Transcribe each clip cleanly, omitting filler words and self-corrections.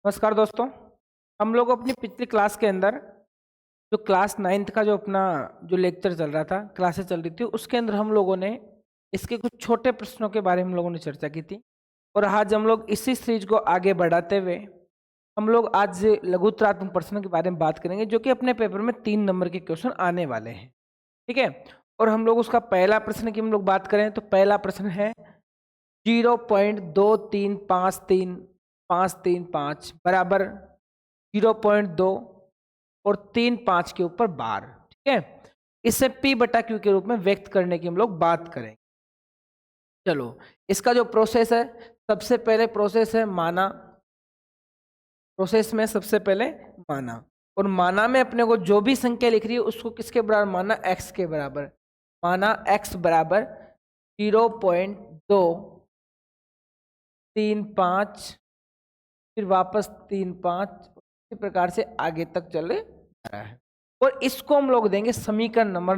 नमस्कार दोस्तों। हम लोग अपनी पिछली क्लास के अंदर जो क्लास 9th का जो अपना जो लेक्चर चल रहा था, क्लासेस चल रही थी, उसके अंदर हम लोगों ने इसके कुछ छोटे प्रश्नों के बारे में हम लोगों ने चर्चा की थी। और आज हम लोग इसी सीरीज को आगे बढ़ाते हुए हम लोग आज लघुत्रात्मक प्रश्नों के बारे में बात करेंगे, जो कि अपने पेपर में 3 नंबर के क्वेश्चन आने वाले हैं। ठीक है। और हम लोग उसका पहला प्रश्न की हम लोग बात करें तो पहला प्रश्न है 0.2353 बराबर 0.2 और 3 5 के ऊपर बार। ठीक है। इसे P बटा Q के रूप में व्यक्त करने की हम लोग बात करेंगे। चलो, इसका जो प्रोसेस है, सबसे पहले प्रोसेस है माना। प्रोसेस में सबसे पहले माना, और माना में अपने को जो भी संख्या लिख रही है उसको किसके बराबर माना, x के बराबर माना। x बराबर 0.2 3 5 फिर वापस 3 5 इसी प्रकार से आगे तक चले जा रहा है। और इसको हम लोग देंगे समीकरण नंबर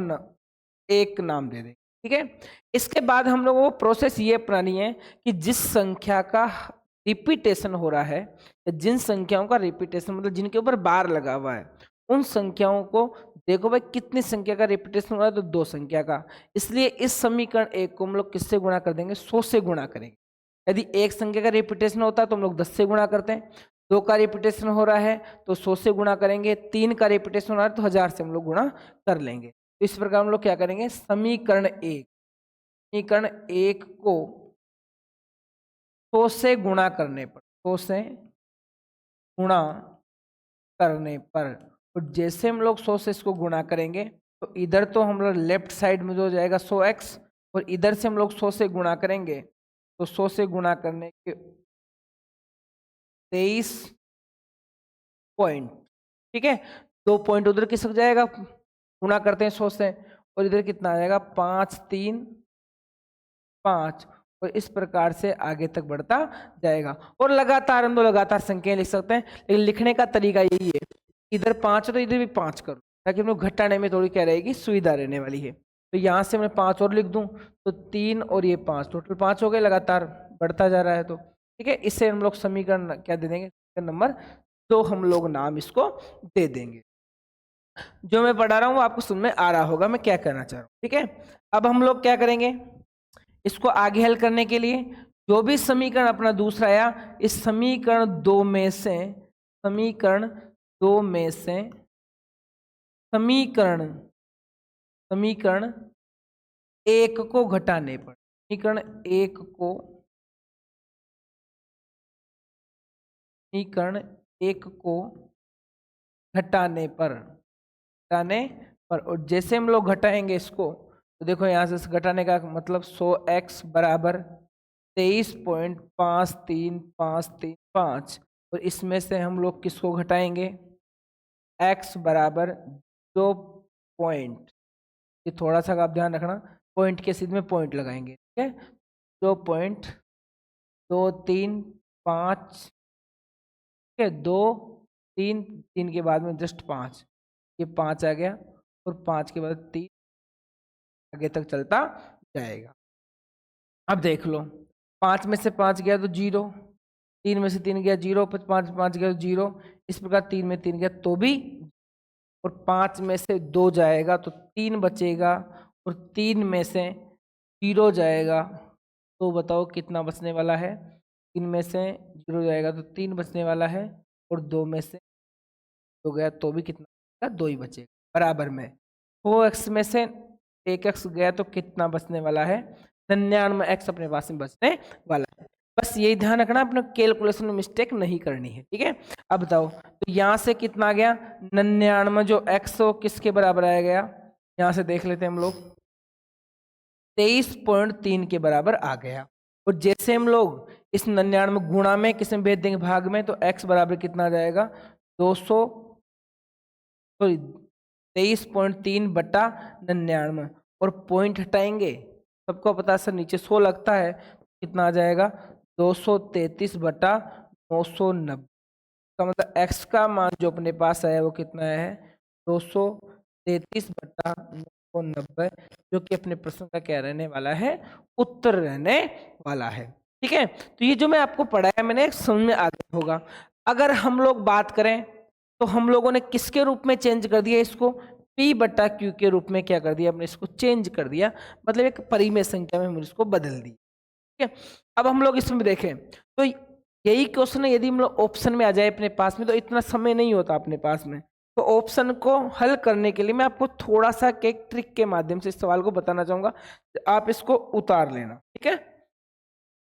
1 नाम दे देंगे। ठीक है। इसके बाद हम लोगों को प्रोसेस ये अपनानी है कि जिस संख्या का रिपीटेशन हो रहा है, या जिन संख्याओं का रिपीटेशन मतलब जिनके ऊपर बार लगा हुआ है, उन संख्याओं को देखो भाई कितनी संख्या का रिपीटेशन हो रहा है, तो 2 संख्या का। इसलिए इस समीकरण 1 को हम लोग किससे गुणा कर देंगे, 100 से गुणा करेंगे। यदि एक संख्या का रिपीटेशन होता है तो हम लोग 10 से गुणा करते हैं। 2 का रिपीटेशन हो रहा है तो 100 से गुणा करेंगे। 3 का रिपीटेशन हो रहा है तो 1000 से हम लोग गुणा कर लेंगे। तो इस प्रकार हम लोग क्या करेंगे, समीकरण 1 को 100 से गुणा करने पर, 100 से गुणा करने पर, और जैसे हम लोग 100 से इसको गुणा करेंगे तो इधर तो हम लोग लेफ्ट साइड में जो जाएगा 100x, और इधर से हम लोग 100 से गुणा करेंगे तो 100 से गुणा करने के 23 पॉइंट। ठीक है। 2 पॉइंट उधर किसक जाएगा, गुणा करते हैं 100 से, और इधर कितना आ जाएगा 5 3 5, और इस प्रकार से आगे तक बढ़ता जाएगा। और लगातार हम लोग लगातार संख्याएं लिख सकते हैं, लेकिन लिखने का तरीका यही है, इधर 5 तो इधर भी 5 करो, ताकि हम लोग घटाने में थोड़ी क्या रहेगी, सुविधा रहने वाली है। तो यहाँ से मैं 5 और लिख दूं तो 3 और ये 5, टोटल 5 हो गए, लगातार बढ़ता जा रहा है। तो ठीक है, इससे हम लोग समीकरण क्या दे देंगे, नंबर 2 हम लोग नाम इसको दे देंगे। जो मैं पढ़ा रहा हूँ वो आपको समझ में आ रहा होगा मैं क्या कहना चाह रहा हूँ। ठीक है। अब हम लोग क्या करेंगे, इसको आगे हल करने के लिए जो भी समीकरण अपना दूसरा आया, इस समीकरण 2 में से समीकरण 1 को घटाने पर, समीकरण 1 को घटाने पर, और जैसे हम लोग घटाएंगे इसको तो देखो यहाँ से घटाने का मतलब 100x बराबर 23.5353, और इसमें से हम लोग किसको घटाएंगे, x बराबर 2 पॉइंट, ये थोड़ा सा आप ध्यान रखना, पॉइंट के सीध में पॉइंट लगाएंगे। ठीक है। 2.235, ठीक है, 2 3 3 के बाद में जस्ट 5, ये 5 आ गया, और 5 के बाद 3 आगे तक चलता जाएगा। अब देख लो, 5 में से 5 गया तो 0, 3 में से 3 गया 0, 5 गया तो 0, इस प्रकार 3 में 3 गया तो भी, और 5 में से 2 जाएगा तो 3 बचेगा, और 3 में से 0 जाएगा तो बताओ कितना बचने वाला है। 3 में से 0 जाएगा तो 3 बचने वाला है, और 2 में से 2 गया तो भी कितना, 2 ही बचेगा, बराबर में 4x में से 1x गया तो कितना बचने वाला है, 99x अपने पास में बचने वाला है। बस यही ध्यान रखना, अपने कैलकुलेशन में मिस्टेक नहीं करनी है। ठीक है। अब बताओ, तो यहाँ से कितना आ गया 99, जो x हो किसके बराबर आया गया, यहाँ से देख लेते हैं हम लोग, 23.3 के बराबर आ गया। और जैसे हम लोग इस 99 गुणा में किस में भेज देंगे, भाग में, तो x बराबर कितना आ जाएगा 200, सॉरी 23.3 बटा 99, और पॉइंट हटाएंगे, सबको पता है सर नीचे 100 लगता है, कितना आ जाएगा 233 बटा 990, का मतलब x का मान जो अपने पास आया वो कितना है 233 बटा 990, जो कि अपने प्रश्न का क्या रहने वाला है, उत्तर रहने वाला है। ठीक है। तो ये जो मैं आपको पढ़ाया मैंने समझ में आ गया होगा। अगर हम लोग बात करें तो हम लोगों ने किसके रूप में चेंज कर दिया इसको, P बटा Q के रूप में क्या कर दिया हमने इसको चेंज कर दिया, मतलब एक परिमेय संख्या में हमने इसको बदल दी। ठीक है, अब हम लोग इसमें देखें तो यही क्वेश्चन है, यदि हम लोग ऑप्शन में आ जाए अपने पास में तो इतना समय नहीं होता अपने पास में, तो ऑप्शन को हल करने के लिए मैं आपको थोड़ा सा एक ट्रिक के माध्यम से इस सवाल को बताना चाहूंगा, आप इसको उतार लेना। ठीक है,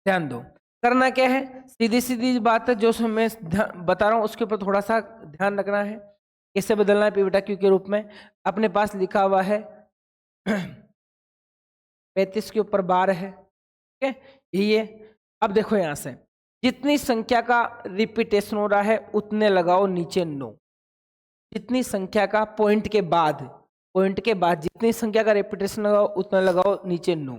ध्यान दो, करना क्या है, सीधी सीधी बात है, जो मैं बता रहा हूं उसके ऊपर थोड़ा सा ध्यान रखना है। कैसे बदलना है P बटा Q के रूप में, अपने पास लिखा हुआ है 35 के ऊपर 12 है। ठीक है, यही है। अब देखो यहां से जितनी संख्या का रिपीटेशन हो रहा है उतने लगाओ नीचे 9, जितनी संख्या का पॉइंट के बाद जितनी संख्या का रिपीटेशन लगाओ उतना लगाओ नीचे 9,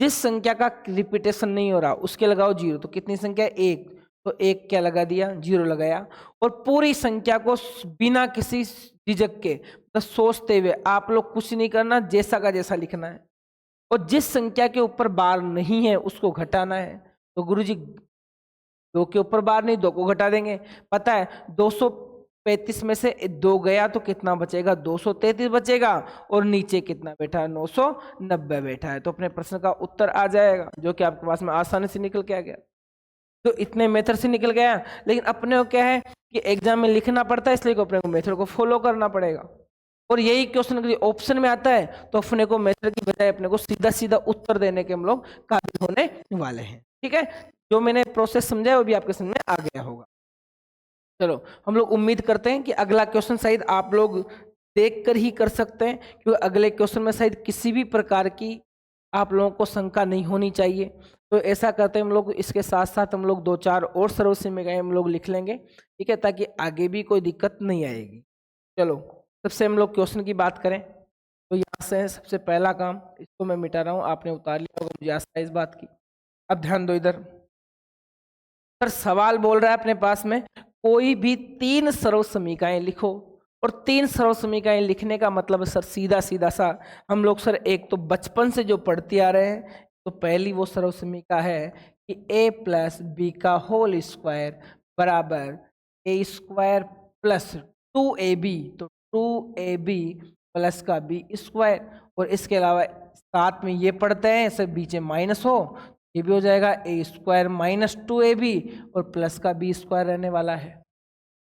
जिस संख्या का रिपीटेशन नहीं हो रहा उसके लगाओ 0, तो कितनी संख्या 1, तो 1 क्या लगा दिया 0 लगाया, और पूरी संख्या को बिना किसी झिझक के तो सोचते हुए आप लोग कुछ नहीं करना, जैसा का जैसा लिखना है, और जिस संख्या के ऊपर बार नहीं है उसको घटाना है। तो गुरुजी 2 के ऊपर बार नहीं, 2 को घटा देंगे, पता है 235 में से 2 गया तो कितना बचेगा 233 बचेगा, और नीचे कितना बैठा है 990 बैठा है, तो अपने प्रश्न का उत्तर आ जाएगा, जो कि आपके पास में आसानी से निकल के आ गया। तो इतने मेथड से निकल गया, लेकिन अपने को क्या है कि एग्जाम में लिखना पड़ता है, इसलिए अपने को मेथड को फॉलो करना पड़ेगा, और यही क्वेश्चन ऑप्शन में आता है तो अपने को मेथड की बजाय अपने को सीधा सीधा उत्तर देने के हम लोग काबिल होने वाले हैं। ठीक है, जो मैंने प्रोसेस समझाया वो भी आपके समझ में आ गया होगा। चलो हम लोग उम्मीद करते हैं कि अगला क्वेश्चन शायद आप लोग देख कर ही कर सकते हैं, क्योंकि अगले क्वेश्चन में शायद किसी भी प्रकार की आप लोगों को शंका नहीं होनी चाहिए। तो ऐसा करते हैं हम लोग, इसके साथ साथ हम लोग 2-4 और सर्वसमीकरण हम लोग लिख लेंगे। ठीक है, ताकि आगे भी कोई दिक्कत नहीं आएगी। चलो सबसे हम लोग क्वेश्चन की बात करें तो यहाँ से सबसे पहला काम, इसको मैं मिटा रहा हूँ, आपने उतार लिया होगा, मुझे आशा है इस बात की। अब ध्यान दो इधर, सर सवाल बोल रहा है अपने पास में कोई भी 3 सर्वसमीकरण लिखो, और 3 सर्वसमीकरण लिखने का मतलब सर सीधा सीधा सा हम लोग सर एक तो बचपन से जो पढ़ते आ रहे हैं, तो पहली वो सर्वसमीकरण है कि a प्लस बी का होल स्क्वायर बराबर a स्क्वायर प्लस 2ab, तो 2ab प्लस का बी स्क्वायर, और इसके अलावा साथ में ये पढ़ते हैं सर बीच में माइनस हो, ये भी हो जाएगा a स्क्वायर माइनस 2ab और प्लस का बी स्क्वायर रहने वाला है।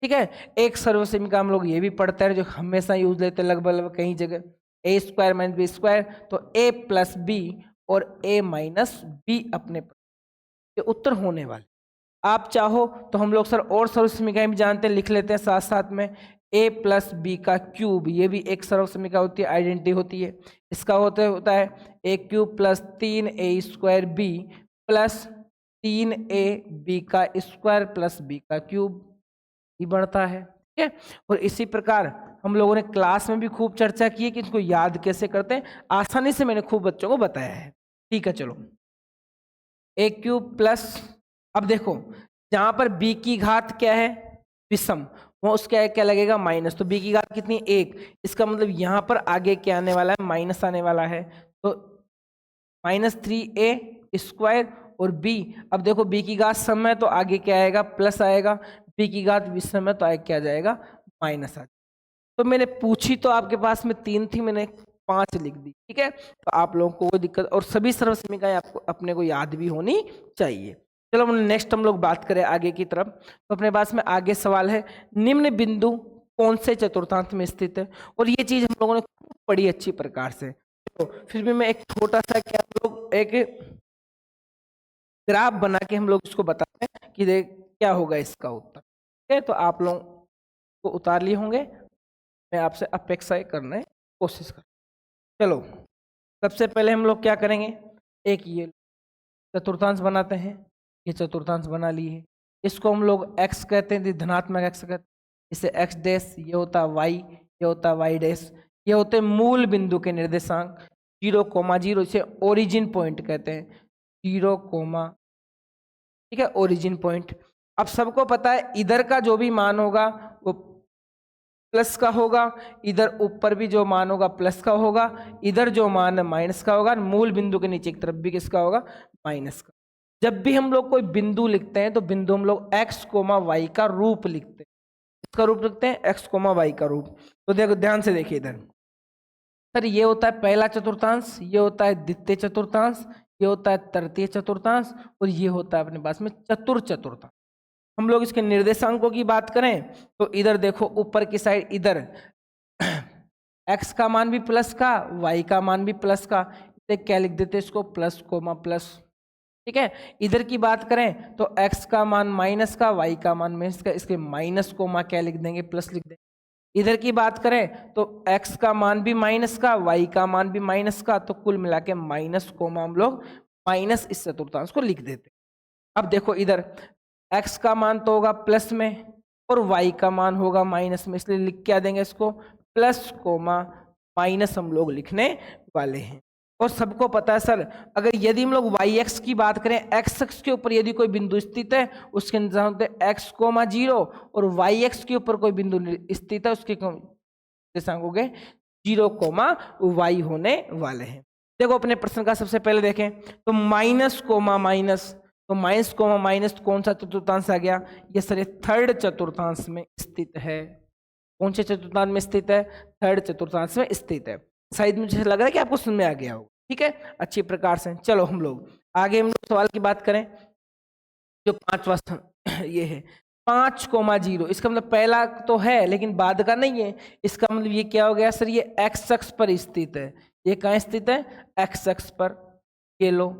ठीक है, एक सर्वसमीकरण हम लोग ये भी पढ़ते हैं जो हमेशा यूज लेते हैं लगभग कहीं जगह, a square minus B square, तो a प्लस बी और a माइनस बी अपने ये उत्तर होने वाले। आप चाहो तो हम लोग सर और सर्वसमीकरण भी जानते हैं, लिख लेते हैं साथ साथ में, a प्लस बी का क्यूब, ये भी एक सर्वसमीकरण होती है, आइडेंटिटी होती है, इसका होता है a cube plus 3a square B plus 3a B का स्क्वायर प्लस बी का क्यूब ही बढ़ता है। ठीक है, और इसी प्रकार हम लोगों ने क्लास में भी खूब चर्चा की है कि इसको याद कैसे करते हैं, आसानी से मैंने खूब बच्चों को बताया है। ठीक है, चलो a क्यूब प्लस, अब देखो जहां पर b की घात क्या है विषम, वो उसका क्या लगेगा माइनस, तो b की घात कितनी 1, इसका मतलब यहां पर आगे क्या आने वाला है माइनस आने वाला है, तो माइनस 3a स्क्वायर और b, अब देखो b की घात सम है तो आगे क्या आएगा प्लस आएगा, b की घात विषम है तो आगे क्या जाएगा माइनस आ जाएगा। तो मैंने पूछी तो आपके पास में 3 थी, मैंने 5 लिख दी। ठीक है, तो आप लोगों को कोई दिक्कत, और सभी सर्वसमीकरण आपको अपने को याद भी होनी चाहिए। चलो नेक्स्ट हम लोग बात करें आगे की तरफ, तो अपने पास में आगे सवाल है निम्न बिंदु कौन से चतुर्थांश में स्थित है, और ये चीज हम लोगों ने पढ़ी अच्छी प्रकार से, तो फिर भी मैं एक छोटा सा क्या लोग एक ग्राफ बना के हम लोग इसको बताते हैं कि देख क्या होगा इसका उत्तर। ठीक है, तो आप लोग को उतार लिए होंगे, मैं आपसे अपेक्षा करने की कोशिश कर। चलो सबसे पहले हम लोग क्या करेंगे, एक ये चतुर्थांश बनाते हैं, ये चतुर्थांश बना लिए, इसको हम लोग x कहते हैं, धनात्मक x कहते हैं, इसे x डैश, ये होता y, ये होता y डैश, ये होते मूल बिंदु के निर्देशांक 0,0, इसे ओरिजिन पॉइंट कहते हैं 0, ठीक है ओरिजिन पॉइंट। अब सबको पता है इधर का जो भी मान होगा वो प्लस का होगा, इधर ऊपर भी जो मान होगा प्लस का होगा, इधर जो मान है माइनस का होगा, मूल बिंदु के नीचे की तरफ भी किसका होगा माइनस का। जब भी हम लोग कोई बिंदु लिखते हैं तो बिंदु हम लोग x कोमा वाई का रूप लिखते हैं। इसका रूप लिखते हैं x कोमा वाई का रूप। तो देखो ध्यान से देखिए इधर, सर ये होता है पहला चतुर्थांश, ये होता है द्वितीय चतुर्थांश, ये होता है तृतीय चतुर्थांश, और ये होता है अपने पास में चतुर्थांश। हम लोग इसके निर्देशांकों की बात करें तो इधर देखो ऊपर की साइड इधर x का मान भी प्लस का, y का मान भी प्लस का, क्या लिख देते हैं इसको प्लस कोमा प्लस। ठीक है, इधर की बात करें तो x का मान माइनस का, y का मान माइनस का, इसके माइनस कोमा क्या लिख देंगे प्लस लिख देंगे। इधर की बात करें तो x का मान भी माइनस का, y का मान भी माइनस का, तो कुल मिला के माइनस कोमा हम लोग माइनस इस चतुर्थांश को लिख देते। अब देखो इधर x का मान तो होगा प्लस में और y का मान होगा माइनस में, इसलिए लिख क्या देंगे इसको प्लस कोमा माइनस हम लोग लिखने वाले हैं। और सबको पता है सर, अगर यदि हम लोग वाई एक्स की बात करें, एक्स एक्स के ऊपर यदि कोई बिंदु स्थित है उसके निशान होते हैं एक्स कोमा जीरो, और वाई एक्स के ऊपर कोई बिंदु स्थित है उसके निशान हो गए जीरो कोमा वाई होने वाले हैं। देखो अपने प्रश्न का सबसे पहले देखें तो माइनस कोमा माइनस, तो माइनस कोमा माइनस कौन सा चतुर्थांश आ गया, ये सर थर्ड चतुर्थांश में स्थित है। कौन से चतुर्थांश में स्थित है, थर्ड चतुर्थांश में स्थित है। शायद मुझे लग रहा है कि आपको समझ में आ गया होगा। ठीक है, अच्छी प्रकार से चलो हम लोग आगे हम लोग सवाल की बात करें। जो पांचवा स्थान ये है 5,0, इसका मतलब पहला तो है लेकिन बाद का नहीं है। इसका मतलब ये क्या हो गया सर, ये एक्स अक्ष पर स्थित है। ये कहाँ स्थित है, एक्स अक्ष पर। ये लो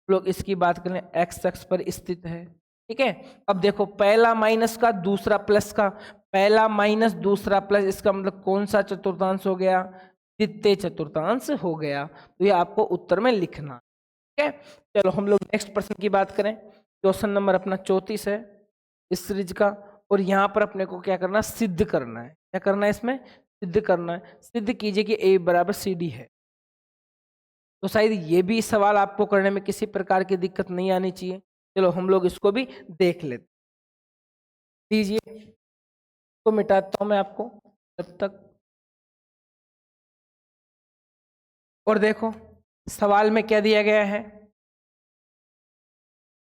लोग इसकी बात करें, एक्स अक्ष पर स्थित है। ठीक है, अब देखो पहला माइनस का दूसरा प्लस का, पहला माइनस दूसरा प्लस, इसका मतलब कौन सा चतुर्थांश हो गया, द्वितीय चतुर्थांश हो गया। तो ये आपको उत्तर में लिखना। ठीक है, चलो हम लोग नेक्स्ट प्रश्न की बात करें। क्वेश्चन नंबर अपना 34 है इस सीरीज का, और यहाँ पर अपने को क्या करना, सिद्ध करना है। क्या करना है इसमें, सिद्ध करना है। सिद्ध कीजिए कि ए बराबर सी डी है। तो शायद ये भी सवाल आपको करने में किसी प्रकार की दिक्कत नहीं आनी चाहिए। चलो हम लोग इसको भी देख लेते दीजिए, तो मिटाता हूं मैं आपको जब तक। और देखो सवाल में क्या दिया गया है,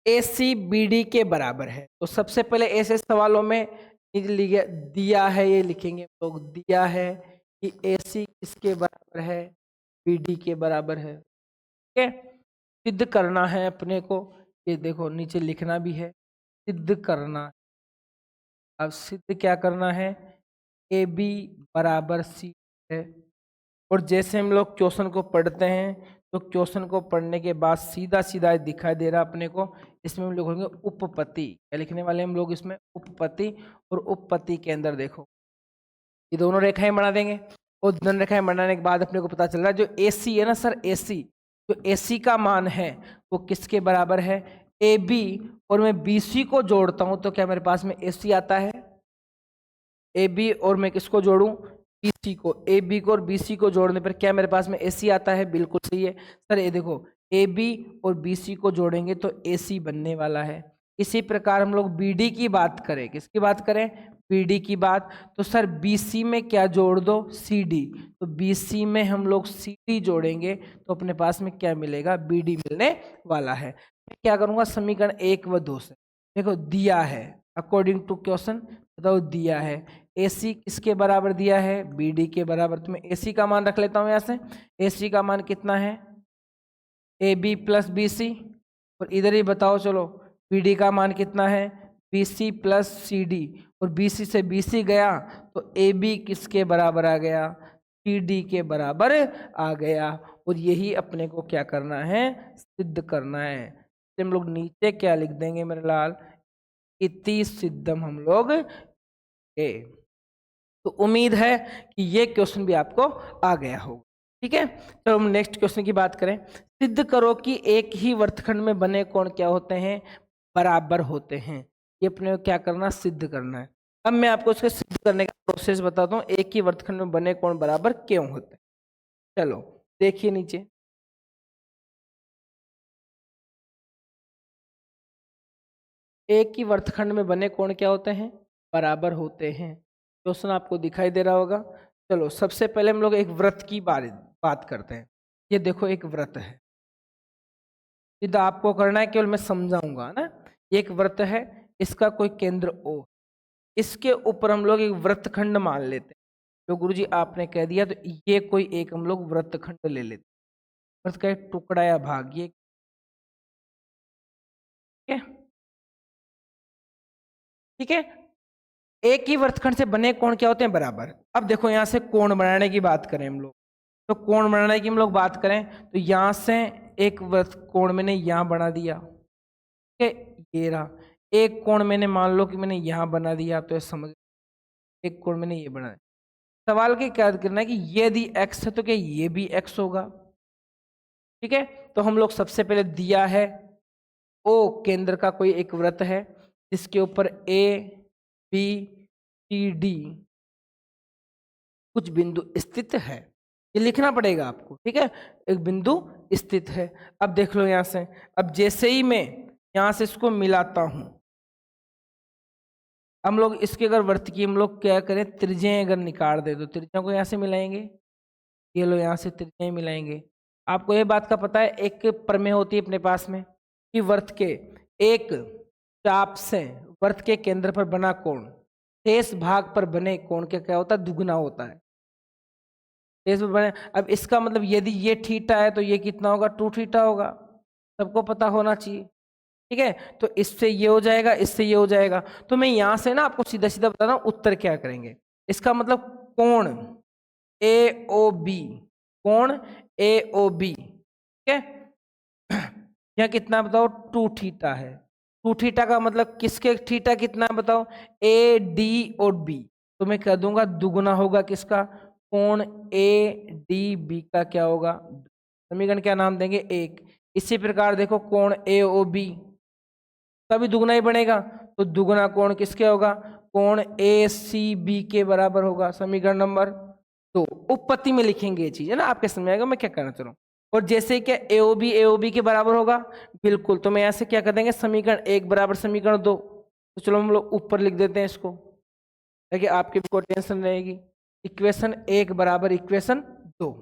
ए सी बी डी के बराबर है। तो सबसे पहले ऐसे सवालों में दिया है, ये लिखेंगे लोग, दिया है कि ए सी किसके बराबर है, बी डी के बराबर है। ठीक है, सिद्ध करना है अपने को, ये देखो नीचे लिखना भी है, सिद्ध करना। अब सिद्ध क्या करना है, ए बी बराबर सी है। और जैसे हम लोग क्वेश्चन को पढ़ते हैं तो क्वेश्चन को पढ़ने के बाद सीधा सीधा दिखाई दे रहा अपने को, इसमें हम लिखेंगे उपपत्ति। क्या लिखने वाले हम लोग इसमें, उपपत्ति। और उपपत्ति के अंदर देखो ये दोनों रेखाएं बना देंगे, और दोनों रेखाएं बनाने के बाद अपने को पता चल रहा है जो ए सी है ना सर, ए सी, जो ए सी का मान है वो किसके बराबर है, ए बी। और मैं बी सी को जोड़ता हूं तो क्या मेरे पास में ए सी आता है, ए बी, और मैं किसको जोड़ूं, बी सी को। ए बी को और बी सी को जोड़ने पर क्या मेरे पास में ए सी आता है, बिल्कुल सही है सर। ये देखो ए बी और बी सी को जोड़ेंगे तो ए सी बनने वाला है। इसी प्रकार हम लोग बी डी की बात करें, किसकी बात करें, बी डी की बात, तो सर बी सी में क्या जोड़ दो, सी डी। तो बी सी में हम लोग सी डी जोड़ेंगे तो अपने पास में क्या मिलेगा, बी डी मिलने वाला है। मैं क्या करूंगा, समीकरण 1 व 2 से देखो दिया है, अकॉर्डिंग टू क्वेश्चन बताओ दिया है, ए सी किसके बराबर दिया है, बी डी के बराबर। तो मैं ए सी का मान रख लेता हूं यहां से, ए सी का मान कितना है, A B plus B C. और इधर ही बताओ चलो बी डी का मान कितना है, B C plus C D. और बी सी से बी सी गया तो ए बी किसके बराबर आ गया, सी डी के बराबर आ गया। और यही अपने को क्या करना है, सिद्ध करना है। तो हम लोग नीचे क्या लिख देंगे मेरे लाल, इति सिद्धम हम लोग ए। तो उम्मीद है कि ये क्वेश्चन भी आपको आ गया होगा। ठीक है, तो हम नेक्स्ट क्वेश्चन की बात करें। सिद्ध करो कि एक ही वर्तखंड में बने कोण क्या होते हैं, बराबर होते हैं। ये अपने को क्या करना, सिद्ध करना है। अब मैं आपको इसके सिद्ध करने का प्रोसेस बताता हूँ, एक ही वर्तखंड में बने कोण बराबर क्यों होते हैं। चलो देखिए नीचे, एक ही वर्तखंड में बने कोण क्या होते हैं, बराबर होते हैं। क्वेश्चन आपको दिखाई दे रहा होगा। चलो सबसे पहले हम लोग एक वृत्त की बात करते हैं। ये देखो एक वृत्त है, सीधा आपको करना है, केवल मैं समझाऊंगा ना। एक वृत्त है, इसका कोई केंद्र O, इसके ऊपर हम लोग एक वृत्तखंड मान लेते हैं। तो गुरुजी आपने कह दिया, तो ये कोई एक हम लोग वृत्तखंड ले लेते हैं, वृत्त का एक टुकड़ा या भाग, ये ठीक है। एक ही वृत्तखंड से बने कोण क्या होते हैं? बराबर। अब देखो यहाँ से कोण बनाने की बात करें हम लोग, तो कोण बनाने की हम लोग बात करें तो यहाँ से एक वृत्त कोण मैंने यहाँ बना दिया, ठीक है, ये रहा। एक कोण मैंने मान लो कि मैंने यहाँ बना दिया, तो समझ, एक कोण मैंने ये बनाया। सवाल के क्या करना है कि ये यदि x है तो क्या ये भी x होगा? ठीक है, तो हम लोग सबसे पहले दिया है O केंद्र का कोई एक वृत्त है जिसके ऊपर A B C D कुछ बिंदु स्थित है, ये लिखना पड़ेगा आपको, ठीक है, एक बिंदु स्थित है। अब देख लो यहां से, अब जैसे ही मैं यहां से इसको मिलाता हूं, हम लोग इसके अगर वृत्त की हम लोग क्या करें, त्रिज्याएं अगर निकाल दे तो त्रिज्या को यहाँ से मिलाएंगे, ये लो यहाँ से त्रिज्याएं मिलाएंगे। आपको ये बात का पता है, एक प्रमेय होती है अपने पास में कि वृत्त के एक चाप से वृत्त के केंद्र पर बना कोण शेष भाग पर बने कोण के क्या होता है? दुगुना होता है। शेष पर बने, अब इसका मतलब यदि ये थीटा है तो ये कितना होगा? 2 थीटा होगा, सबको पता होना चाहिए, ठीक है। तो इससे ये हो जाएगा, इससे ये हो जाएगा। तो मैं यहां से ना आपको सीधा सीधा बता रहा हूं उत्तर क्या करेंगे। इसका मतलब कोण AOB, कोण AOB, ठीक है, यहाँ कितना बताओ? 2 थीटा है। 2 थीटा का मतलब किसके थीटा कितना बताओ? AD और B, तो मैं कह दूंगा दुगुना होगा किसका? कोण ADB का क्या होगा? समीकरण क्या नाम देंगे? 1। इसी प्रकार देखो कोण AOB का भी दुगुना ही बनेगा, तो दुगुना कोण किसके होगा? कोण ACB के बराबर होगा, समीकरण नंबर 2। उपपत्ति में लिखेंगे ये चीज, है ना, आपके समझ आएगा मैं क्या करना चाह रहा हूँ। और जैसे क्या AOB के बराबर होगा, बिल्कुल, तो मैं यहाँ से क्या कर देंगे? समीकरण 1 बराबर समीकरण 2। तो चलो हम लोग ऊपर लिख देते हैं इसको, ताकि आपकी भी कोई टेंशन रहेगी। इक्वेशन 1 बराबर इक्वेशन 2,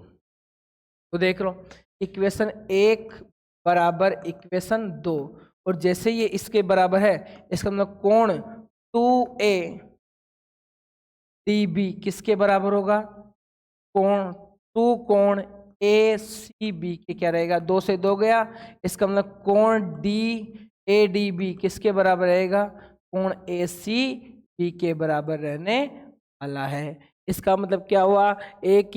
तो देख लो इक्वेशन 1 बराबर इक्वेशन 2, और जैसे ये इसके बराबर है, इसका मतलब कोण 2ADB किसके बराबर होगा? कोण 2 कोण ACB के क्या रहेगा? 2 से 2 गया, इसका मतलब कोण DADB किसके बराबर रहेगा? कोण ACB के बराबर रहने वाला है। इसका मतलब क्या हुआ? एक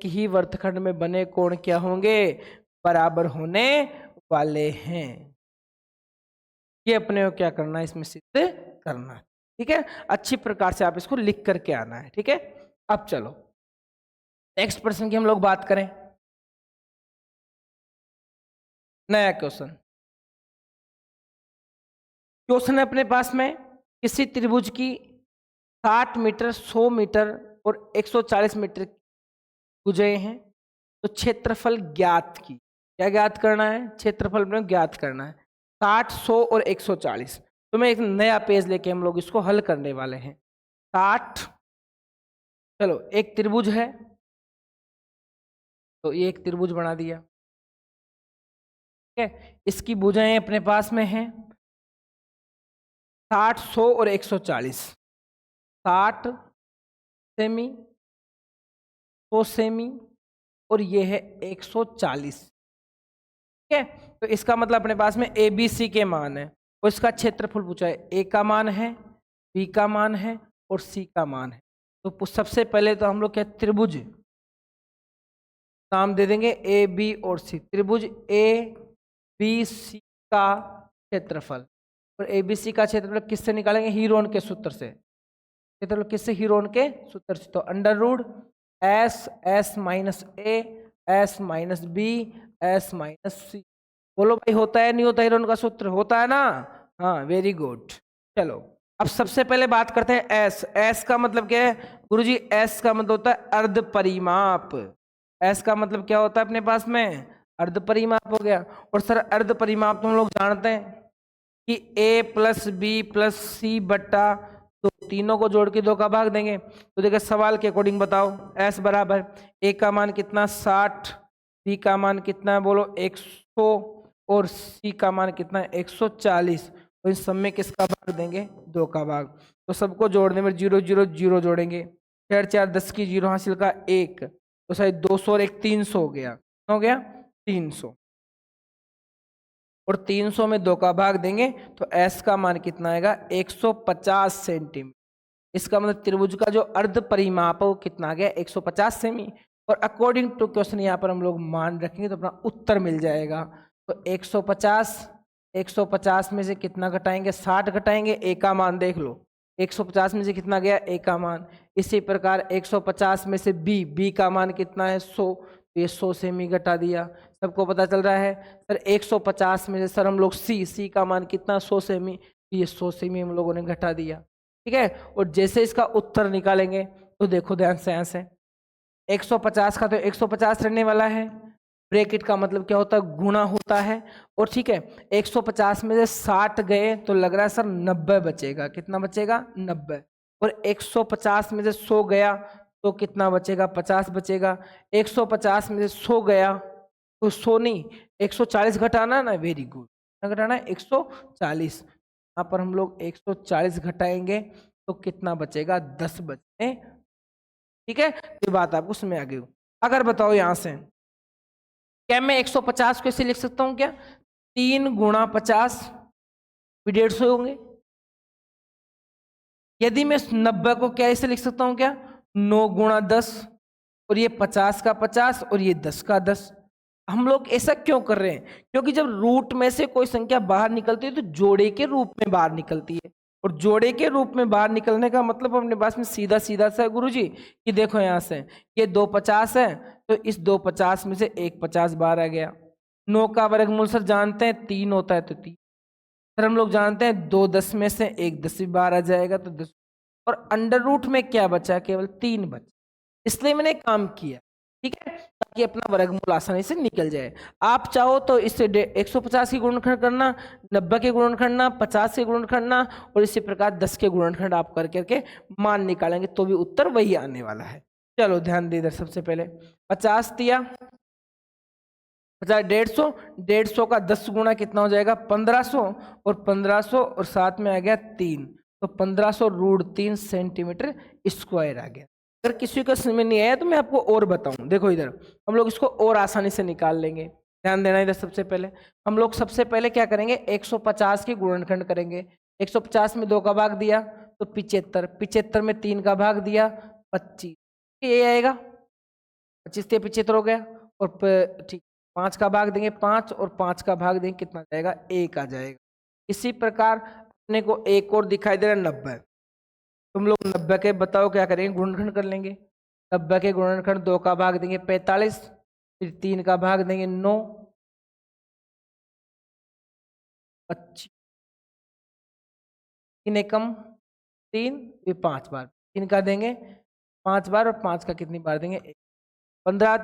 ही वृत्तखंड में बने कोण क्या होंगे? बराबर होने वाले हैं। ये अपने को क्या करना है? इसमें सिद्ध करना है, ठीक है। अच्छी प्रकार से आप इसको लिख करके आना है, ठीक है। अब चलो नेक्स्ट प्रश्न की हम लोग बात करें। नया क्वेश्चन है अपने पास में, किसी त्रिभुज की 60 मीटर, 100 मीटर और 140 मीटर भुजाएं हैं, तो क्षेत्रफल ज्ञात की। क्या ज्ञात करना है? क्षेत्रफल में ज्ञात करना है, 60, 100 और 140। तो मैं एक नया पेज लेके हम लोग इसको हल करने वाले हैं। 60, चलो एक त्रिभुज है, तो ये एक त्रिभुज बना दिया, ठीक है। इसकी भुजाएं अपने पास में हैं 60, 100 और 140। 60 सेमी, 100 सेमी, और ये है 140, ठीक है। तो इसका मतलब अपने पास में ABC के मान है, और इसका क्षेत्रफल पूछा है। A का मान है, B का मान है और C का मान है। तो सबसे पहले तो हम लोग क्या त्रिभुज नाम दे देंगे AB और C। त्रिभुज ABC का क्षेत्रफल, और ABC का क्षेत्रफल किससे निकालेंगे? हीरोन के सूत्र से। क्षेत्रफल किससे? हीरोन के सूत्र से। तो under root S minus A, S minus B, S minus C। बोलो भाई होता है नहीं होता? हीरोन का सूत्र होता है ना? हाँ, वेरी गुड। चलो अब सबसे पहले बात करते हैं S का मतलब क्या है गुरुजी? S का मतलब होता है अर्ध परिमाप। S का मतलब क्या होता है अपने पास में? अर्ध परिमाप हो गया। और सर अर्ध परिमाप तो हम लोग जानते हैं कि A plus B plus C बट्टा, तो तीनों को जोड़ के 2 का भाग देंगे। तो देखिए सवाल के अकॉर्डिंग बताओ, S बराबर A का मान कितना? 60, B का मान कितना है बोलो? 100, और सी का मान कितना है 140। तो इन सब में किसका भाग देंगे 2 का भाग। तो सबको जोड़ने में 0 0 0 जोड़ेंगे, 4 4 10 की 0 हासिल का 1, तो सही 200 और 1 300 हो गया 300। और 300 में 2 का भाग देंगे तो एस का मान कितना आएगा 150 सेंटीमीटर। इसका मतलब त्रिभुज का जो अर्ध परिमाप है वो कितना आ गया 150 सेमी। और अकॉर्डिंग टू क्वेश्चन यहाँ पर हम लोग मान रखेंगे तो अपना उत्तर मिल जाएगा। तो 150 में से कितना घटाएंगे 60 घटाएंगे, ए का मान देख लो 150 में से कितना गया ए का मान। इसी प्रकार 150 में से बी का मान कितना है 100, तो ये 100 सेमी घटा दिया। सबको पता चल रहा है सर 150 में से सर हम लोग सी का मान कितना 100 सेमी, तो ये 100 सेमी हम लोगों ने घटा दिया। ठीक है, और जैसे इसका उत्तर निकालेंगे तो देखो ध्यान से, यहाँ से 150 का तो 150 रहने वाला है, ब्रैकेट का मतलब क्या होता है गुणा होता है। और ठीक है 150 में से 60 गए तो लग रहा है सर 90 बचेगा। कितना बचेगा 90। और 150 में से 100 गया तो कितना बचेगा 50 बचेगा। 150 में से 100 गया तो 100 नहीं 140 घटाना ना, वेरी गुड, घटाना है 140। यहाँ पर हम लोग 140 घटाएंगे तो कितना बचेगा 10 बचने। ठीक है, ये बात आपको समझ आ गई। अगर बताओ यहाँ से क्या मैं 150 को ऐसे लिख सकता हूँ क्या 3 गुणा 50 भी 150 होंगे। यदि मैं 90 को क्या ऐसे लिख सकता हूँ क्या 9 गुणा 10, और ये 50 का 50 और ये 10 का 10। हम लोग ऐसा क्यों कर रहे हैं क्योंकि जब रूट में से कोई संख्या बाहर निकलती है तो जोड़े के रूप में बाहर निकलती है। और जोड़े के रूप में बाहर निकलने का मतलब अपने पास में सीधा सीधा सा है गुरुजी कि देखो यहाँ से ये 2 50 है तो इस 2 50 में से 1 50 बाहर आ गया। 9 का वर्गमूल सर जानते हैं 3 होता है तो 3। सर हम लोग जानते हैं 2 10 में से 1 10 भी बाहर आ जाएगा तो 10। और अंडर रूट में क्या बचा केवल 3 बचा, इसलिए मैंने काम किया। ठीक है, ताकि अपना वर्गमूल आसानी से निकल जाए। आप चाहो तो इससे 150 की गुणनखंड करना, 90 के गुणनखंड करना, 50 के गुणनखंड करना, और इसी प्रकार 10 के गुणनखंड आप कर करके मान निकालेंगे तो भी उत्तर वही आने वाला है। चलो ध्यान दे इधर, सबसे पहले 50 दिया 50 150, 150 का 10 गुना कितना हो जाएगा 1500, और 1500 और साथ में आ गया 3, तो 1500 √ 3 सेंटीमीटर स्क्वायर आ गया। अगर किसी को समझ में नहीं आया तो मैं आपको और बताऊं। देखो इधर हम लोग इसको और आसानी से निकाल लेंगे। ध्यान देना इधर, सबसे पहले हम लोग सबसे पहले क्या करेंगे 150 के गुणनखंड करेंगे। 150 में 2 का भाग दिया तो 75, 75 में 3 का भाग दिया 25, ये आएगा 25 से 75 हो गया। और ठीक 5 का भाग देंगे 5, और 5 का भाग देंगे कितना जाएगा 1 आ जाएगा। इसी प्रकार अपने को एक और दिखाई दे रहा है 90। तुम लोग 90 के बताओ क्या करेंगे गुणनखंड कर लेंगे। 90 के गुणनखंड 2 का भाग देंगे 45, फिर 3 का भाग देंगे 9, 25, 3 एकम 3, ये 5 बार 3 का देंगे 5 बार, और 5 का कितनी बार देंगे 15,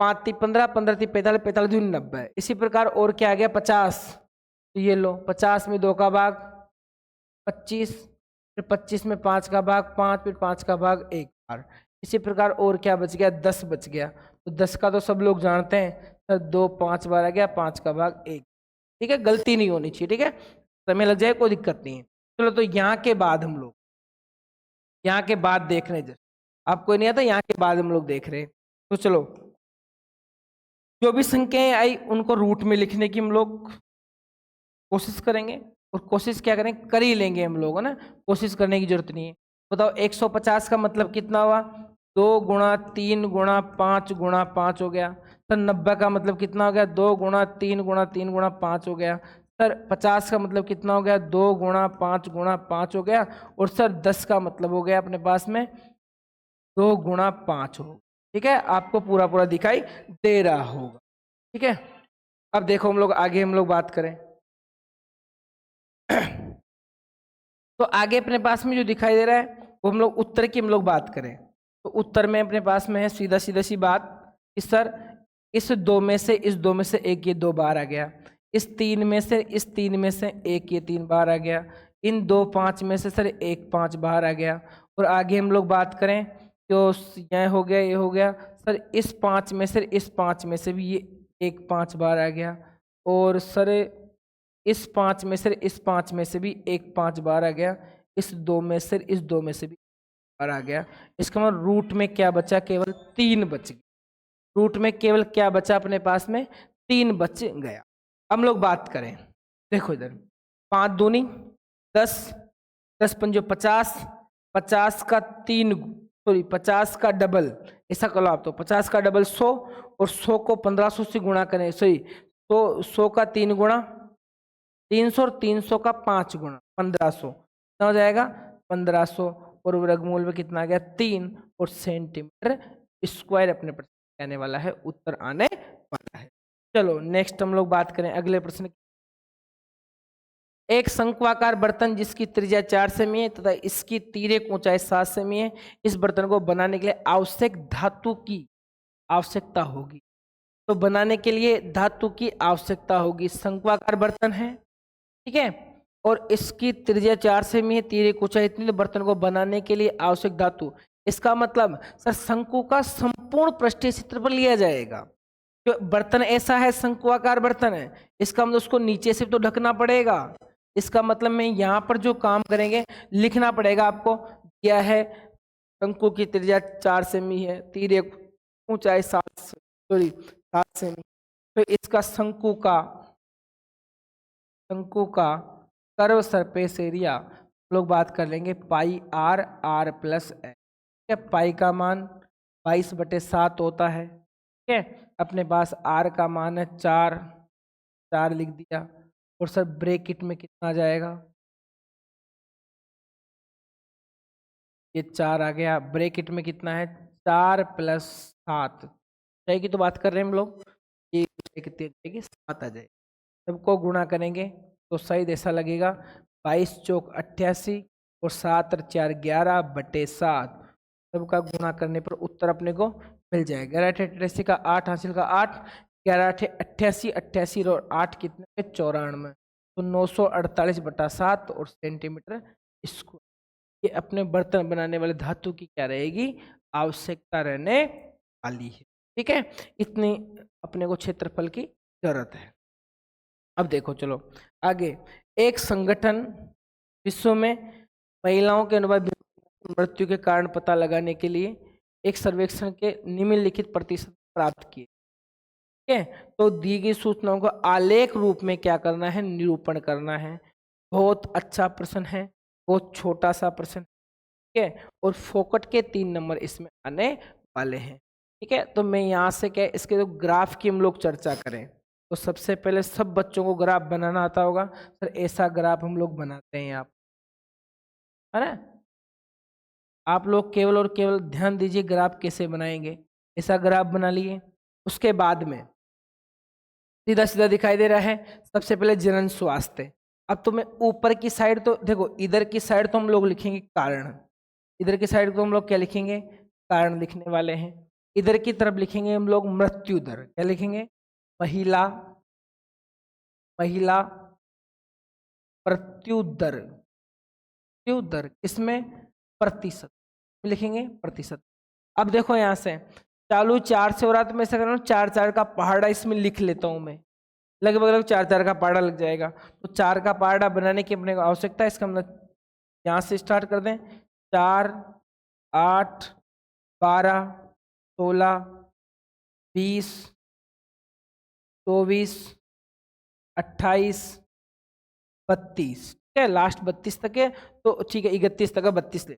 5 3 15, 15 3 45, 45 दूनी 90। इसी प्रकार और क्या आ गया 50, तो ये लो 50 में 2 का भाग 25, फिर 25 में 5 का भाग 5, फिर 5 का भाग 1 बार। इसी प्रकार और क्या बच गया 10 बच गया। तो 10 का तो सब लोग जानते हैं, तो 2 5 बार आ गया 5 का भाग 1। ठीक है, गलती नहीं होनी चाहिए। ठीक है, समय लग जाए कोई दिक्कत नहीं है। चलो तो यहाँ के बाद हम लोग यहाँ के बाद देख रहे हैं, आपको नहीं आता यहाँ के बाद हम लोग देख रहे हैं। तो चलो जो भी संख्याएं आई उनको रूट में लिखने की हम लोग कोशिश करेंगे, और कोशिश क्या करें कर ही लेंगे हम लोग, है ना, कोशिश करने की जरूरत नहीं है। बताओ 150 का मतलब कितना हुआ 2 गुणा 3 गुणा 5 गुणा 5 हो गया। सर 90 का मतलब कितना हो गया 2 गुणा 3 गुणा 3 गुणा 5 हो गया। सर 50 का मतलब कितना हो गया 2 गुणा 5 गुणा 5 हो गया। और सर 10 का मतलब हो गया अपने पास में 2 गुणा 5 हो। ठीक है, आपको पूरा पूरा दिखाई दे रहा होगा। ठीक है, अब देखो हम लोग आगे हम लोग बात करें तो आगे अपने पास में जो दिखाई दे रहा है वो हम लोग उत्तर की हम लोग बात करें तो उत्तर में अपने पास में है सीधा सीधा सी बात कि सर इस 2 में से इस 2 में से एक ये 2 बार आ गया, इस 3 में से इस 3 में से एक ये 3 बार आ गया, इन 2 5 में से सर एक 5 बाहर आ गया। और आगे हम लोग बात करें तो यह हो गया ये हो गया, सर इस 5 में से इस 5 में से भी ये एक 5 बार आ गया। और सर इस 5 में से भी एक 5 बाहर आ गया, इस 2 में से भी बाहर आ गया। इसका मतलब रूट में क्या बचा, केवल 3 बच गया। रूट में केवल क्या बचा अपने पास में, 3 बच गया। हम लोग बात करें, देखो इधर 5 दूनी 10, 10 पंजो 50, 50 का 3 सॉरी 50 का डबल, ऐसा करो आप, तो 50 का डबल 100 और 100 को 1500 से गुणा करें, सॉरी तो 100 का 3 गुणा 300 और 300 का 5 गुणा 1500, कितना हो जाएगा 1500, और वर्गमूल में कितना आ गया 3, और सेंटीमीटर स्क्वायर अपने प्रश्न आने वाला है, उत्तर आने वाला है। चलो नेक्स्ट हम लोग बात करें अगले प्रश्न की। एक शंक्वाकार बर्तन जिसकी त्रिज्या 4 सेमी है तथा इसकी तिर्यक ऊंचाई 7 सेमी है, इस बर्तन को बनाने के लिए आवश्यक धातु की आवश्यकता होगी। तो बनाने के लिए धातु की आवश्यकता होगी, शंक्वाकार बर्तन है, ठीक है, और इसकी त्रिज्या 4 सेमी है, तिर्यक ऊंचाई इतनी, तो बर्तन को बनाने के लिए आवश्यक धातु, इसका मतलब सर शंकु का संपूर्ण पृष्ठीय क्षेत्रफल लिया जाएगा। जो बर्तन ऐसा है, शंक्वाकार बर्तन है, इसका मतलब उसको नीचे से तो ढकना पड़ेगा। इसका मतलब में यहाँ पर जो काम करेंगे, लिखना पड़ेगा आपको, दिया है शंकु की त्रिज्या 4 सेमी है, तिर्यक ऊंचाई 7 सेमी, तो इसका शंकु का कर्व सरफेस एरिया लोग बात कर लेंगे पाई आर प्लस है। पाई का मान 22/7 होता है, ठीक है, अपने पास आर का मान है 4 लिख दिया, और सर ब्रैकेट में कितना आ जाएगा, ये 4 आ गया, ब्रैकेट में कितना है 4 + 7, की तो बात कर रहे हैं हम लोग, ये कितनी आ जाएगी 7 आ जाएगी। सबको गुणा करेंगे तो सही ऐसा लगेगा 22 चौक 88 और 7 और 4 11/7, सबका गुणा करने पर उत्तर अपने को मिल जाएगा। 88 का 8 हासिल का 8, 11 88, 88 और 8 कितने 94, तो 948/7 और सेंटीमीटर स्क्वायर। ये अपने बर्तन बनाने वाले धातु की क्या रहेगी, आवश्यकता रहने वाली है, ठीक है, इतनी अपने को क्षेत्रफल की जरूरत है। अब देखो चलो आगे, एक संगठन विश्व में महिलाओं के अनुबंध मृत्यु के कारण पता लगाने के लिए एक सर्वेक्षण के निम्नलिखित प्रतिशत प्राप्त किए, ठीक है, तो दी गई सूचनाओं को आलेख रूप में क्या करना है, निरूपण करना है। बहुत अच्छा प्रश्न है, बहुत छोटा सा प्रश्न, ठीक है, और फोकट के 3 नंबर इसमें आने वाले हैं, ठीक है। तो मैं यहाँ से क्या इसके जो ग्राफ की हम लोग चर्चा करें, तो सबसे पहले सब बच्चों को ग्राफ बनाना आता होगा, सर ऐसा ग्राफ हम लोग बनाते हैं, आप है ना, आप लोग केवल और केवल ध्यान दीजिए ग्राफ कैसे बनाएंगे, ऐसा ग्राफ बना लिए। उसके बाद में सीधा सीधा दिखाई दे रहा है, सबसे पहले जनन स्वास्थ्य। अब तुम्हें ऊपर की साइड तो देखो, इधर की साइड तो हम लोग लिखेंगे कारण, इधर की साइड को हम लोग क्या लिखेंगे, कारण लिखने वाले हैं। इधर की तरफ लिखेंगे हम लोग मृत्यु दर, क्या लिखेंगे, महिला मृत्यु दर, इसमें प्रतिशत लिखेंगे, प्रतिशत। अब देखो यहां से चालू 4 से हो रहा, तो मैं ऐसा कर रहा हूँ 4 का पहाड़ा इसमें लिख लेता हूं मैं, लगभग 4 का पहाड़ा लग जाएगा। तो 4 का पहाड़ा बनाने की अपने को आवश्यकता है, इसका मतलब यहाँ से स्टार्ट कर दें, 4 8 12 16 20 24 28 32, ठीक है, लास्ट 32 तक है, तो ठीक है 31 तक है, 32 ले।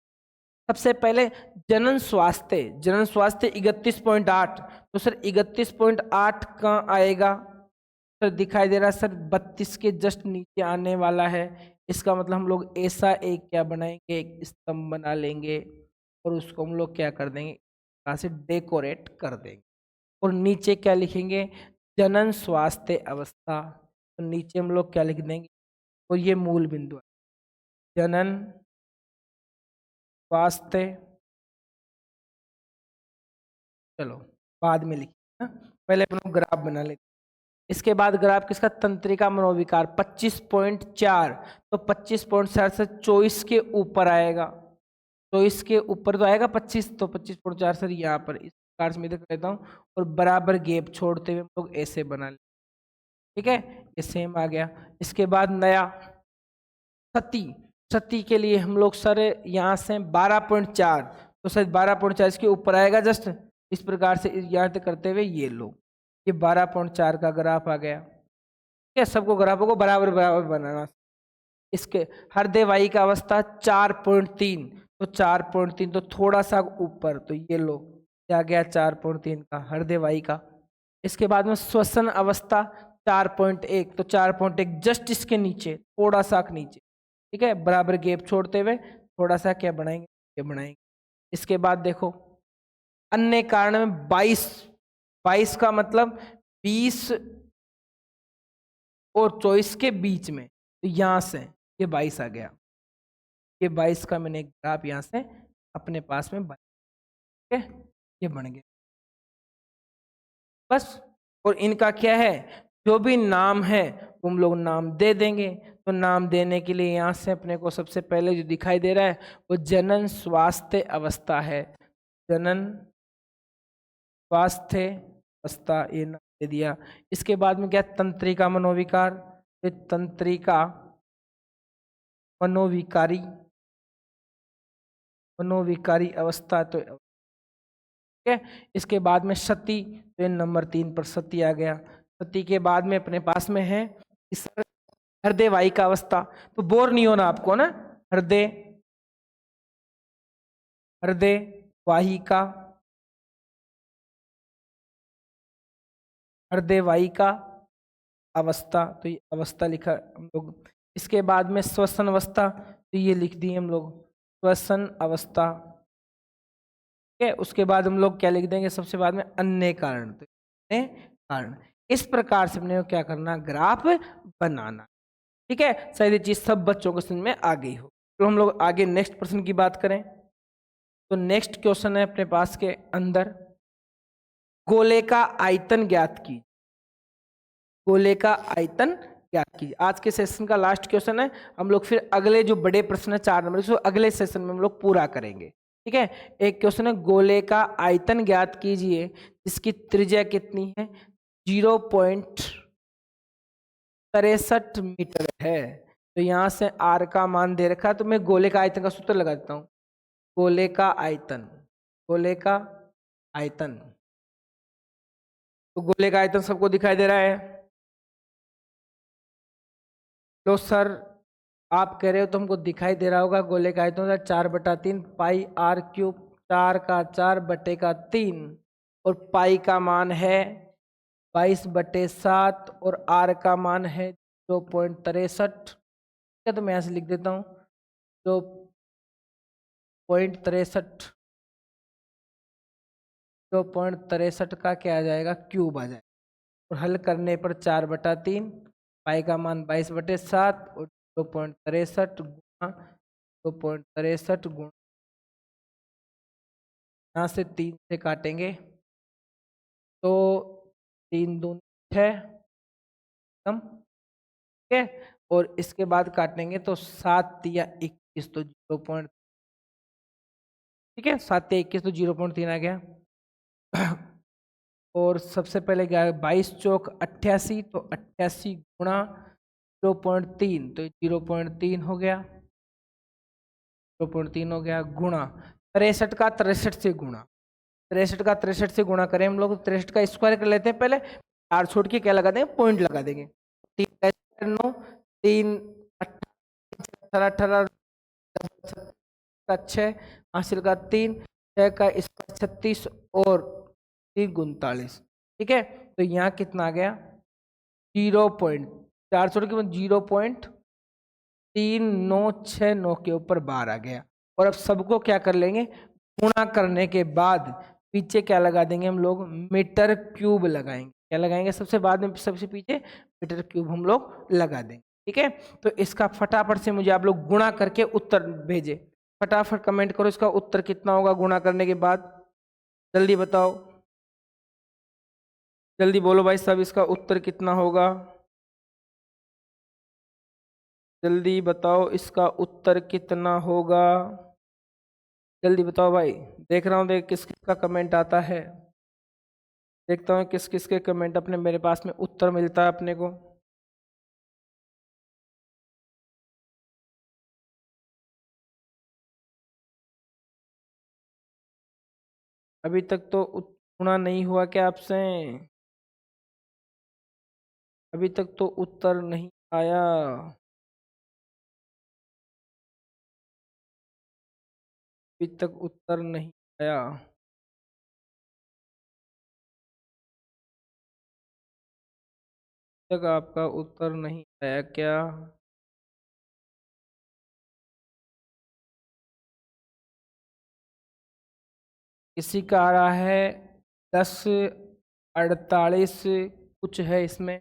सबसे पहले जनन स्वास्थ्य 31.8, तो सर 31.8 कहाँ आएगा, सर दिखाई दे रहा है सर 32 के जस्ट नीचे आने वाला है। इसका मतलब हम लोग ऐसा एक क्या बनाएंगे, एक स्तंभ बना लेंगे, और उसको हम लोग क्या कर देंगे, यहाँ से डेकोरेट कर देंगे, और नीचे क्या लिखेंगे, जनन स्वास्थ्य अवस्था, तो नीचे हम लोग क्या लिख देंगे, और ये मूल बिंदु है, जनन स्वास्थ्य, चलो बाद में लिखिए, पहले हम लोग ग्राफ बना लेते। इसके बाद ग्राफ किसका, तंत्रिका मनोविकार 25.4, तो 25.4 से 24 के ऊपर आएगा, 24 के ऊपर तो आएगा 25, तो 25.4 सर यहाँ पर इस प्रकार से मैं इधर कर लेता हूँ, और बराबर गैप छोड़ते हुए हम लोग ऐसे बना लेते, ठीक है, ये सेम आ गया। इसके बाद नया सती के लिए हम लोग सर यहाँ से 12.4, तो सर 12.4 इसके ऊपर आएगा जस्ट इस प्रकार से याद करते हुए ये लो, ये 12.4 का ग्राफ आ गया। ठीक है, सबको ग्राफों को बराबर बराबर बनाना। इसके हृदय वाही का अवस्था 4.3, तो 4.3 तो थोड़ा सा ऊपर, तो ये लो क्या गया 4.3 का हृदय वाही का। इसके बाद में श्वसन अवस्था 4.1, तो 4.1 जस्ट इसके नीचे, थोड़ा सा नीचे। ठीक है, बराबर गैप छोड़ते हुए थोड़ा सा क्या बनाएंगे, ये बनाएंगे। इसके बाद देखो अन्य कारण में 22 का मतलब 20 और 24 के बीच में, तो यहां से ये 22 आ गया। ये 22 का मैंने एक ग्राफ यहां से अपने पास में बना, ठीक है, ये बन गया बस। और इनका क्या है, जो भी नाम है तुम लोग नाम दे देंगे। तो नाम देने के लिए यहां से अपने को सबसे पहले जो दिखाई दे रहा है वो जनन स्वास्थ्य अवस्था है। जनन स्वास्थ्य अवस्था ये नाम दे दिया। इसके बाद में क्या तंत्रिका मनोविकार, ये तंत्रिका मनोविकारी अवस्था, तो ठीक है। इसके बाद में सती, तो नंबर 3 पर सती आ गया। सती के बाद में अपने पास में है हृदय वाही का अवस्था, तो बोर नहीं होना आपको ना, हृदय वाही का हृदय वाही का अवस्था, तो ये अवस्था लिखा हम लोग। इसके बाद में श्वसन अवस्था, तो ये लिख दिए हम लोग श्वसन अवस्था। ठीक है, उसके बाद हम लोग क्या लिख देंगे सबसे बाद में अन्य कारण, तो अन्य कारण। इस प्रकार से अपने को क्या करना, ग्राफ बनाना। ठीक है, शायद ये चीज सब बच्चों को समझ में आ गई हो। तो हम लोग आगे नेक्स्ट प्रश्न की बात करें, तो नेक्स्ट क्वेश्चन है अपने पास के अंदर, गोले का आयतन ज्ञात की। गोले का आयतन ज्ञात कीजिए। आज के सेशन का लास्ट क्वेश्चन है। हम लोग फिर अगले जो बड़े प्रश्न है 4 नंबर, इसको अगले सेशन में हम लोग पूरा करेंगे। ठीक है, एक क्वेश्चन है गोले का आयतन ज्ञात कीजिए जिसकी त्रिज्या कितनी है, 0.63 मीटर है। तो यहां से आर का मान दे रखा है, तो मैं गोले का आयतन का सूत्र लगा देता हूं। गोले का आयतन, गोले का आयतन, तो गोले का आयतन सबको दिखाई दे रहा है। तो सर आप कह रहे हो तो हमको दिखाई दे रहा होगा, गोले का आयतन 4/3 पाई आर क्यूब, 4 का 4 बटे का 3, और पाई का मान है 22/7 और आर का मान है 2.63। तो मैं यहां से लिख देता हूं 2.63, 2.63 का क्या आ जाएगा, क्यूब आ जाएगा। और हल करने पर 4/3, पाई का मान 22/7 और 2.63 गुणा 2.63 गुणा, यहाँ से 3 से काटेंगे तो 3 दूनी 6 कम, ठीक है। और इसके बाद काटेंगे तो 7 या 21, तो 0. ठीक है, 7 या 21 तो 0.3 आ गया। और सबसे पहले क्या है, 22 चौक 88, तो 88 गुणा 0.3, तो 0.3 हो गया, 0.3 हो गया, गुणा 63 का 63 से गुणा, 63 का 63 से गुणा करें हम लोग, 63 का स्क्वायर कर लेते हैं पहले, 4 छोड़ के क्या लगा देंगे, पॉइंट लगा देंगे। 3 9 3 18 का 6 हासिल का 3 6 का स्क्वायर 36 और 3 39। ठीक है, तो यहाँ कितना आ गया 0.4 छोड़ के 0.3969 के ऊपर बार आ गया। और अब सबको क्या कर लेंगे, गुणा करने के बाद पीछे क्या लगा देंगे हम लोग, मीटर क्यूब लगाएंगे। क्या लगाएंगे सबसे बाद में, सबसे पीछे मीटर क्यूब हम लोग लगा देंगे। ठीक है, तो इसका फटाफट से मुझे आप लोग गुणा करके उत्तर भेजे, फटाफट कमेंट करो इसका उत्तर कितना होगा गुणा करने के बाद, जल्दी बताओ, जल्दी बोलो भाई साहब, इसका उत्तर कितना होगा, जल्दी बताओ इसका उत्तर कितना होगा, जल्दी बताओ भाई। देख रहा हूँ, देख किस किस का कमेंट आता है, देखता हूँ किस किस के कमेंट अपने मेरे पास में उत्तर मिलता है अपने को। अभी तक तो गुणा नहीं हुआ क्या आपसे? अभी तक तो उत्तर नहीं आया। अभी तक उत्तर नहीं आया। तक आपका उत्तर नहीं आया क्या? किसी का आ रहा है 10:48 कुछ है इसमें।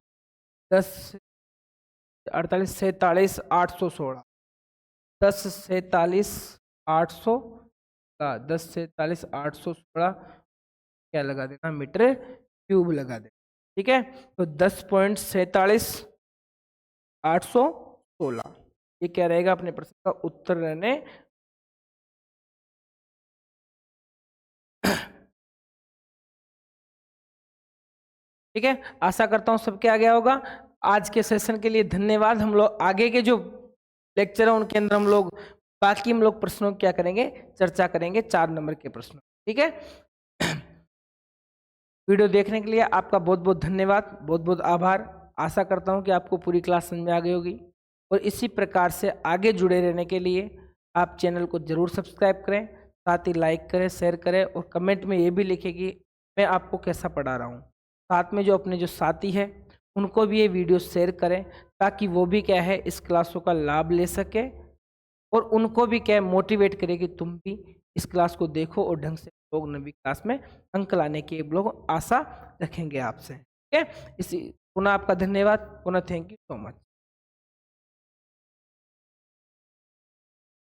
10:48 47 816। 10:47 800 का 10:47 816 क्या लगा देना, मीटर क्यूब लगा देना। ठीक है, तो 10.47 816 ये क्या रहेगा अपने प्रश्न का उत्तर रहने। ठीक है, आशा करता हूं सबके आ गया होगा। आज के सेशन के लिए धन्यवाद। हम लोग आगे के जो लेक्चर है उनके अंदर हम लोग प्रश्नों क्या करेंगे, चर्चा करेंगे 4 नंबर के प्रश्नों। ठीक है, वीडियो देखने के लिए आपका बहुत बहुत धन्यवाद, बहुत बहुत आभार। आशा करता हूं कि आपको पूरी क्लास समझ में आ गई होगी और इसी प्रकार से आगे जुड़े रहने के लिए आप चैनल को जरूर सब्सक्राइब करें, साथ ही लाइक करें, शेयर करें और कमेंट में ये भी लिखें कि मैं आपको कैसा पढ़ा रहा हूँ। साथ में जो अपने जो साथी है उनको भी ये वीडियो शेयर करें ताकि वो भी क्या है इस क्लासों का लाभ ले सके और उनको भी क्या है मोटिवेट करे कि तुम भी इस क्लास को देखो और ढंग से लोग नवी क्लास में अंक लाने की लोग आशा रखेंगे आपसे। ठीक है, इसी पुनः आपका धन्यवाद, पुनः थैंक यू सो मच।